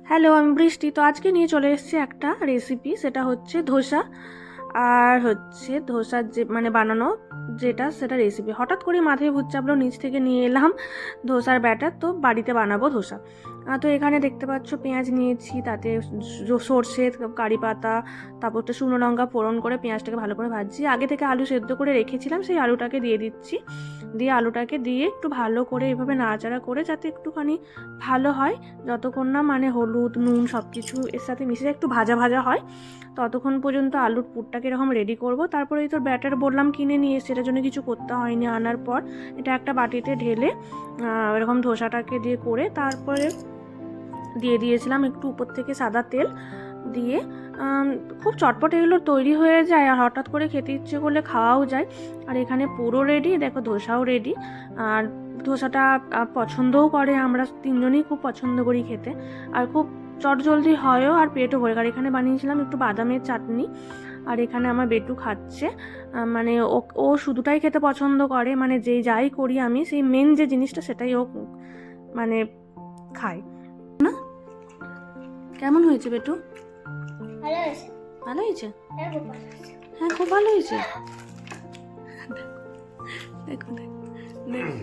Hello, আমি বৃষ্টি। তো আজকে নিয়ে চলে এসেছি একটা রেসিপি, সেটা হচ্ছে ধোসা। আর হচ্ছে ধোসার যে মানে বানানো যেটা, সেটা রেসিপি হঠাৎ করে মাথায় ভূত চাপলো, নিচ থেকে নিয়ে এলাম ধোসার ব্যাটার। তো বাড়িতে বানাবো ধোসা। তো এখানে দেখতে পাচ্ছ পেঁয়াজ নিয়েছি, তাতে সর্ষে, কারি পাতা, তারপর তো শুকনো লঙ্কা ফোড়ন করে পেঁয়াজটাকে ভালো করে ভাজছি। আগে থেকে আলু সেদ্ধ করে রেখেছিলাম, সেই আলুটাকে দিয়ে দিচ্ছি। দিয়ে আলুটাকে দিয়ে একটু ভালো করে এভাবে নাড়াচাড়া করে যাতে একটুখানি ভালো হয়, যতক্ষণ না মানে হলুদ নুন সব কিছু এর সাথে মিশে একটু ভাজা ভাজা হয়, ততক্ষণ পর্যন্ত আলুর পুরটাকে এরকম রেডি করব। তারপরে এই তোর ব্যাটার বললাম কিনে নিয়ে এসে, সেটার জন্য কিছু করতে হয়নি। আনার পর এটা একটা বাটিতে ঢেলে এরকম ধোসাটাকে দিয়ে করে তারপরে দিয়ে দিয়েছিলাম একটু উপর থেকে সাদা তেল দিয়ে। খুব চটপট এগুলো তৈরি হয়ে যায়, আর হঠাৎ করে খেতে ইচ্ছে করলে খাওয়াও যায়। আর এখানে পুরো রেডি, দেখো ধোসাও রেডি। আর ধোসাটা পছন্দও করে, আমরা তিনজনেই খুব পছন্দ করি খেতে, আর খুব চটজলদি হয়ও আর পেটও ভরে। আর এখানে বানিয়েছিলাম একটু বাদামের চাটনি। আর এখানে আমার বেটু খাচ্ছে, মানে ও শুধুটাই খেতে পছন্দ করে, মানে যাই করি আমি সেই মেন যে জিনিসটা সেটাই ও মানে খায় না। কেমন হয়েছে বেটু? ভালো হয়েছে? হ্যাঁ, খুব ভালো হয়েছে। দেখো দেখো দেখো।